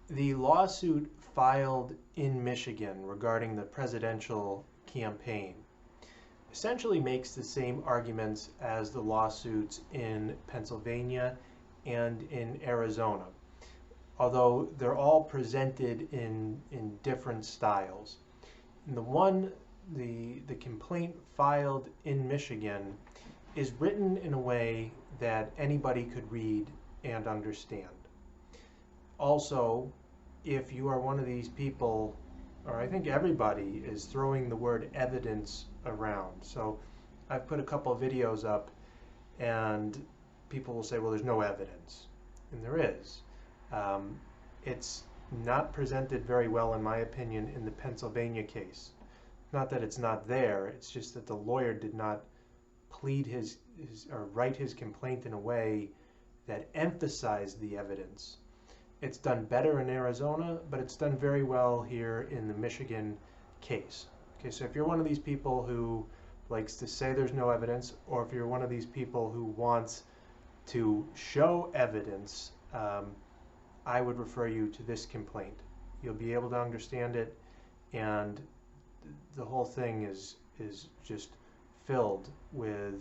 The lawsuit filed in Michigan regarding the presidential campaign essentially makes the same arguments as the lawsuits in Pennsylvania and in Arizona, although they're all presented in different styles. And the complaint filed in Michigan is written in a way that anybody could read and understand. Also, if you are one of these people, or I think everybody is throwing the word evidence around. So I've put a couple of videos up and people will say, well, there's no evidence. And there is. It's not presented very well, in my opinion, in the Pennsylvania case. Not that it's not there, it's just that the lawyer did not plead his or write his complaint in a way that emphasized the evidence. It's done better in Arizona, but it's done very well here in the Michigan case. Okay, so if you're one of these people who likes to say there's no evidence, or if you're one of these people who wants to show evidence, I would refer you to this complaint. You'll be able to understand it, and the whole thing is just filled with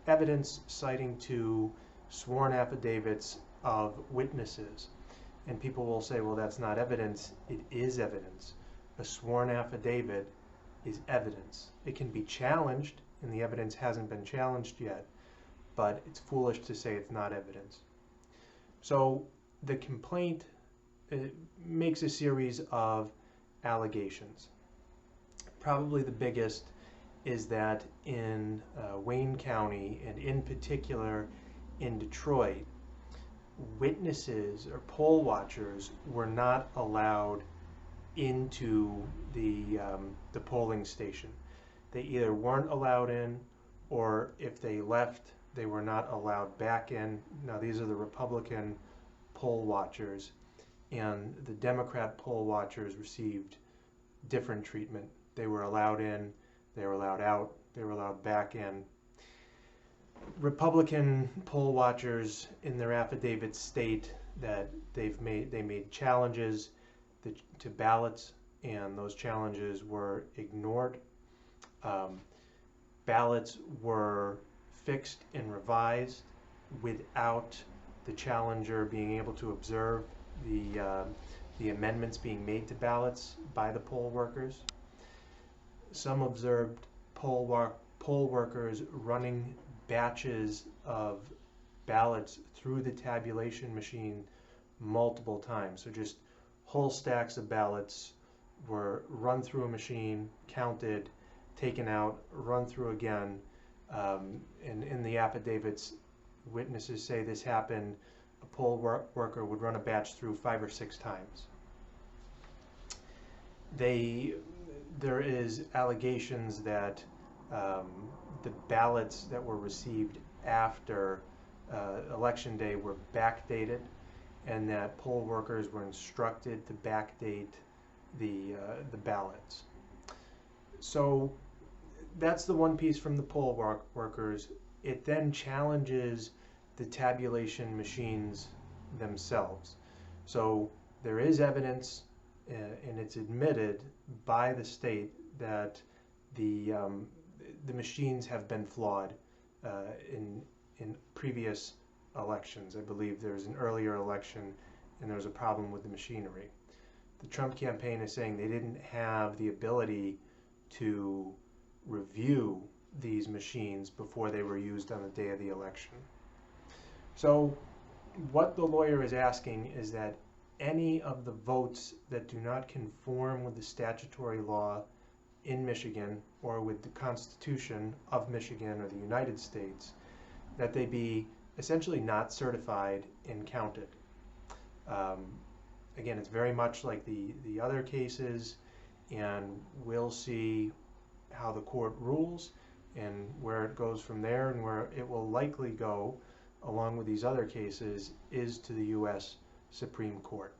evidence citing to sworn affidavits of witnesses. And people will say, well, that's not evidence. It is evidence. A sworn affidavit is evidence. It can be challenged, and the evidence hasn't been challenged yet, but it's foolish to say it's not evidence. So the complaint makes a series of allegations. Probably the biggest is that in Wayne County, and in particular in Detroit, witnesses or poll watchers were not allowed into the polling station. They either weren't allowed in, or if they left, they were not allowed back in. Now, these are the Republican poll watchers, and the Democrat poll watchers received different treatment. They were allowed in, they were allowed out, they were allowed back in. Republican poll watchers in their affidavits state that they made challenges to ballots, and those challenges were ignored. Ballots were fixed and revised without the challenger being able to observe the amendments being made to ballots by the poll workers. Some observed poll workers running batches of ballots through the tabulation machine multiple times. So just whole stacks of ballots were run through a machine, counted, taken out, run through again. And in the affidavits, witnesses say this happened. A poll worker would run a batch through 5 or 6 times. There is allegations that the ballots that were received after Election Day were backdated, and that poll workers were instructed to backdate the ballots. So that's the one piece from the poll workers. It then challenges the tabulation machines themselves. So there is evidence, and it's admitted by the state that the machines have been flawed in previous elections. I believe there was an earlier election and there was a problem with the machinery. The Trump campaign is saying they didn't have the ability to review these machines before they were used on the day of the election. So what the lawyer is asking is that any of the votes that do not conform with the statutory law in Michigan or with the Constitution of Michigan or the United States, that they be essentially not certified and counted. Again, it's very much like the other cases, and we'll see how the court rules and where it goes from there, and where it will likely go, along with these other cases, is to the U.S. Supreme Court.